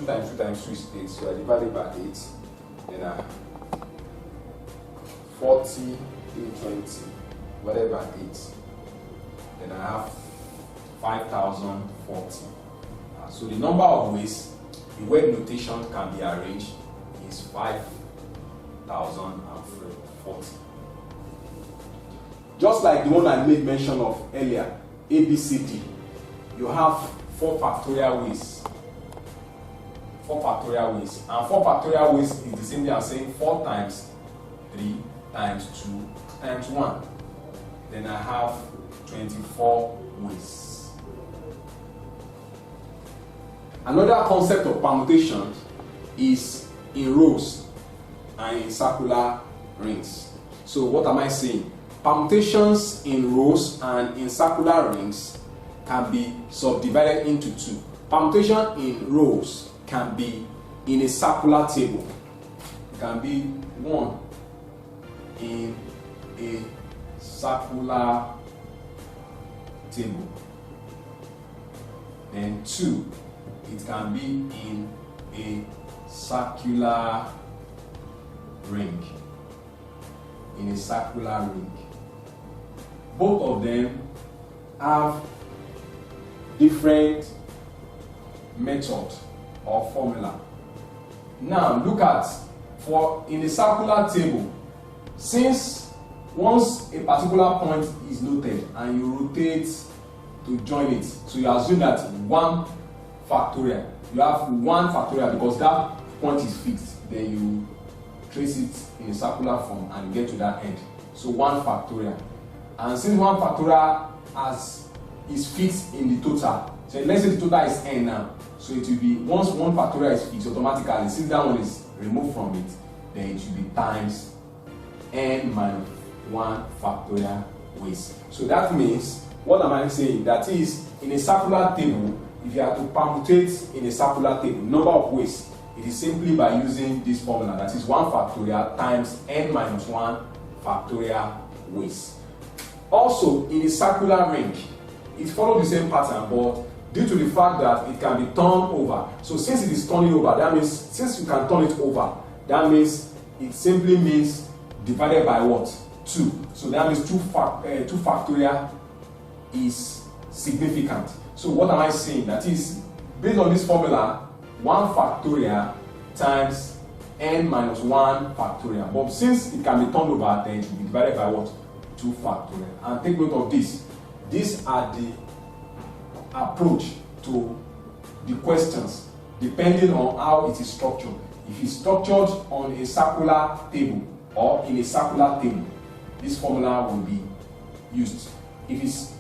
times 2 times 2 is 8, so I divide it by 8. Then I 40, 20, whatever 8. Then I have 5040. So the number of ways the word notation can be arranged is 5040. Just like the one I made mention of earlier, ABCD, you have 4 factorial ways. 4 factorial ways. And 4 factorial ways is the same thing as saying 4 times 3 times 2 times 1. Then I have 24 ways. Another concept of permutation is in rows and in circular rings. So what am I saying? Permutations in rows and in circular rings can be subdivided into 2. Permutation in rows can be in a circular table. It can be 1 in a circular table. Then 2, it can be in a circular ring. In a circular ring. Both of them have different method or formula. Now look at, for in a circular table, since once a particular point is noted and you rotate to join it, so you assume that 1 factorial, you have 1 factorial because that point is fixed, then you trace it in a circular form and get to that end. So 1 factorial. And since 1 factorial is fixed in the total, so let's say the total is n now, so it will be, once 1 factorial is fixed automatically, since that one is removed from it, then it should be times n minus 1 factorial ways. So that means, what am I saying? That is, in a circular table, if you have to permutate in a circular table, number of ways, it is simply by using this formula, that is 1 factorial times n minus 1 factorial ways. Also, in a circular ring, it follows the same pattern, but due to the fact that it can be turned over, so since it is turning over, that means, since you can turn it over, that means it simply means divided by what? 2. So that means 2 factorial is significant. So what am I saying? That is, based on this formula, 1 factorial times n minus 1 factorial. But since it can be turned over, then it will be divided by what? 2 factorial. And take note of this. These are the approach to the questions depending on how it is structured. If it's structured on a circular table or in a circular table, this formula will be used. If it's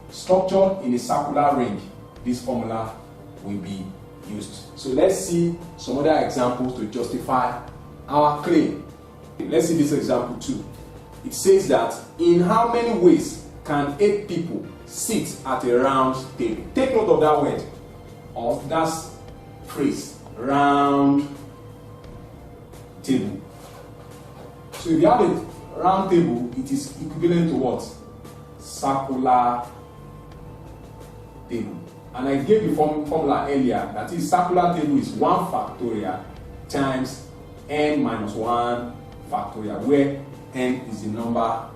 structured in a circular ring, this formula will be used. So let's see some other examples to justify our claim. Let's see this example too. It says that in how many ways can 8 people sit at a round table? Take note of that word, or that phrase, round table. So if you have a round table, it is equivalent to what? Circular table. And I gave the formula earlier, that is, circular table is 1 factorial times n minus 1 factorial, where n is the number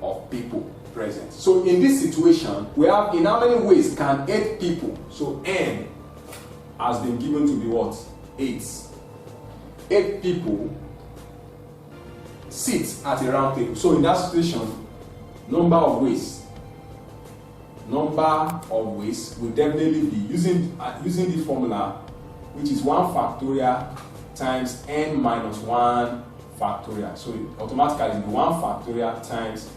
of people present. So in this situation, we have, in how many ways can 8 people, so n has been given to be what? 8. 8 people sit at a round table. So in that situation, number of ways will definitely be using this formula, which is 1 factorial times n minus 1 factorial. So it automatically be 1 factorial times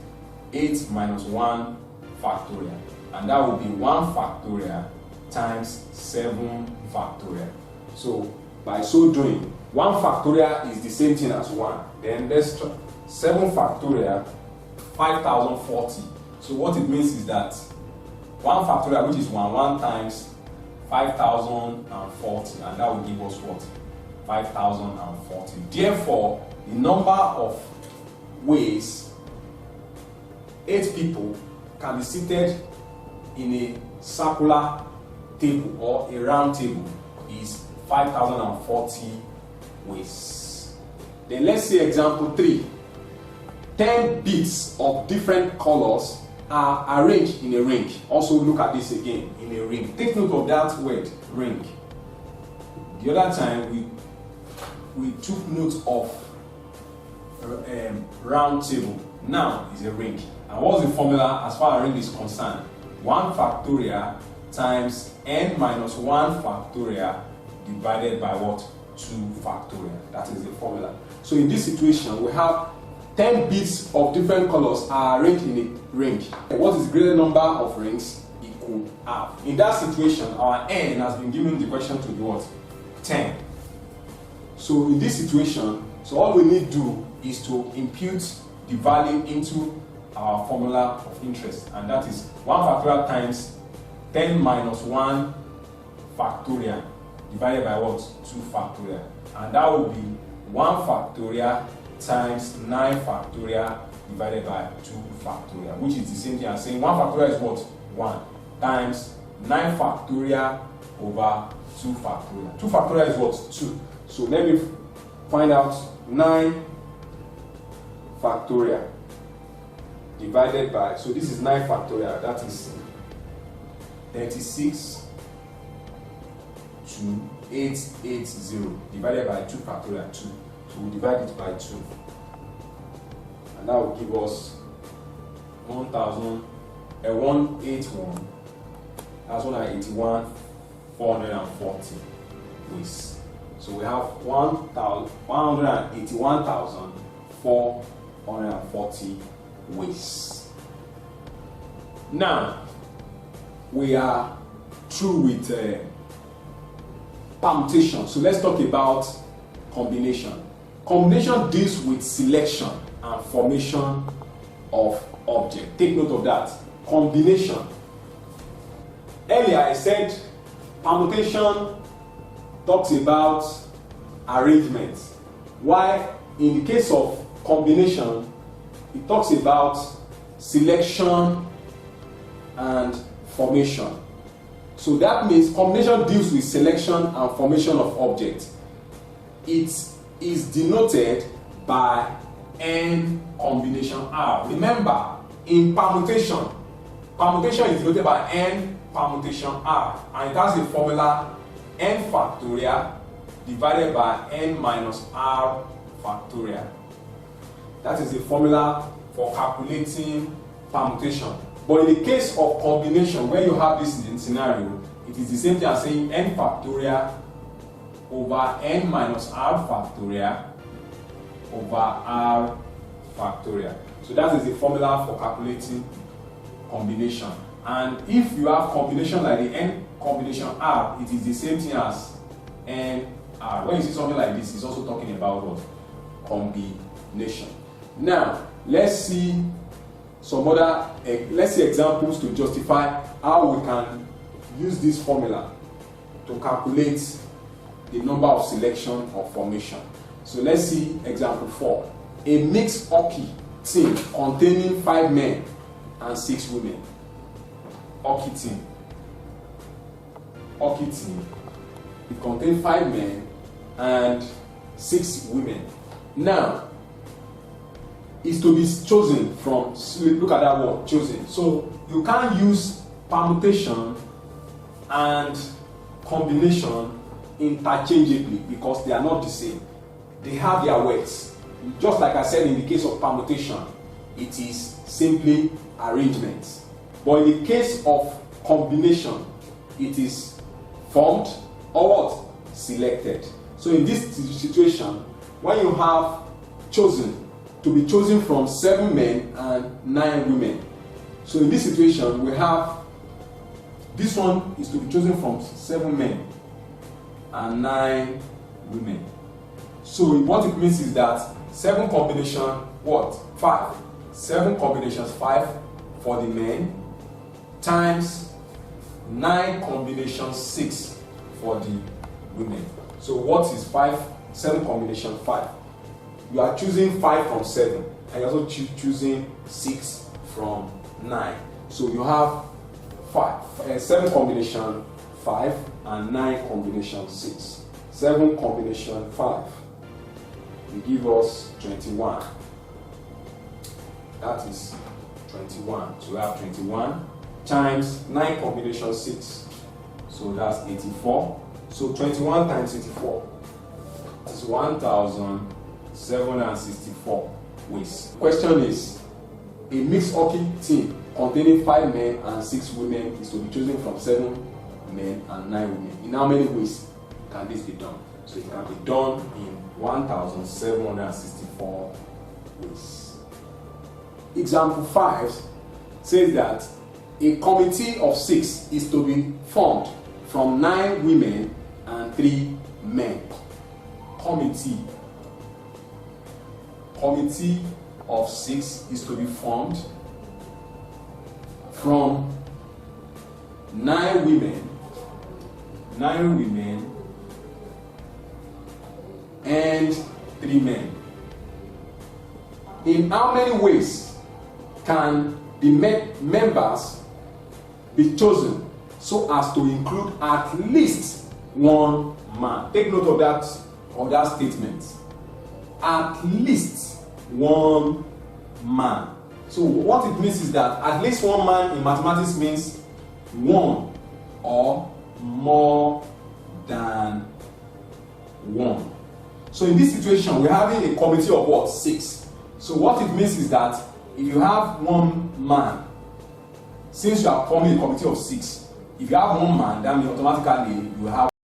8 minus 1 factorial, and that will be 1 factorial times 7 factorial. So by so doing, 1 factorial is the same thing as 1. Then let's try 7 factorial, 5040. So what it means is that 1 factorial, which is 1 times 5040, and that will give us what? 5040. Therefore, the number of ways 8 people can be seated in a circular table or a round table is 5,040 WAEC. Then let's see example 3. 10 bits of different colors are arranged in a ring. Also look at this again, in a ring. Take note of that word, ring. The other time we took note of round table. Now is a ring. And what's the formula as far as ring is concerned? 1 factorial times n minus 1 factorial divided by what? 2 factorial. That is the formula. So in this situation, we have 10 bits of different colors are arranged in a ring. What is the greater number of rings? It could have. In that situation, our n has been given the question to be what? 10. So in this situation, so all we need to do is to impute the value into our formula of interest, and that is 1 factorial times 10 minus 1 factorial divided by what? 2 factorial. And that will be 1 factorial times 9 factorial divided by 2 factorial, which is the same thing as saying 1 factorial is what? 1 times 9 factorial over 2 factorial. 2 factorial is what? 2. So let me find out 9 factorial divided by, so this is 9 factorial, that is 36 to 880 divided by 2 factorial 2. So we divide it by 2, and that will give us 181. That's 181 440 WAEC. So we have 181,440 WAEC. Now we are through with permutation. So let's talk about combination. Combination deals with selection and formation of object. Take note of that. Combination. Earlier I said permutation talks about arrangement, while in the case of combination it talks about selection and formation. So that means combination deals with selection and formation of objects. It is denoted by n combination r. Remember, in permutation is denoted by n permutation r, and it has the formula n factorial divided by n minus r factorial. That is the formula for calculating permutation. But in the case of combination, where you have this scenario, it is the same thing as saying n factorial over n minus r factorial over r factorial. So that is the formula for calculating combination. And if you have combination like the n combination r, it is the same thing as n r. When you see something like this, it's also talking about what? Combination. Now let's see some other let's see examples to justify how we can use this formula to calculate the number of selection or formation. So let's see example 4. A mixed hockey team containing 5 men and 6 women. Hockey team. It contains 5 men and 6 women. Now, is to be chosen from, look at that word, chosen. So you can't use permutation and combination interchangeably because they are not the same. They have their weights. Just like I said in the case of permutation, it is simply arrangement. But in the case of combination, it is formed or what? Selected. So in this situation, when you have chosen, to be chosen from 7 men and 9 women. So in this situation, we have this one is to be chosen from 7 men and 9 women. So what it means is that 7 combination, what? 5. 7 combinations, 5 for the men, times 9 combinations, 6 for the women. So what is 7 combination 5? You are choosing 5 from 7, and you're also choosing 6 from 9. So you have 7 combination 5 and 9 combination 6. 7 combination 5 will give us 21. That is 21. So we have 21 times 9 combination 6. So that's 84. So 21 times 84 is 1,764 WAEC. Question is, a mixed hockey team containing 5 men and 6 women is to be chosen from 7 men and 9 women. In how many ways can this be done? So it can be done in 1,764 ways. Example 5 says that a committee of 6 is to be formed from 9 women and 3 men. Committee of 6 is to be formed from 9 women and 3 men. In how many ways can the members be chosen so as to include at least 1 man? Take note of that statement. At least 1 man. So what it means is that at least 1 man in mathematics means 1 or more than 1. So in this situation, we're having a committee of what? 6. So what it means is that if you have 1 man, since you are forming a committee of 6, if you have 1 man, that means automatically you have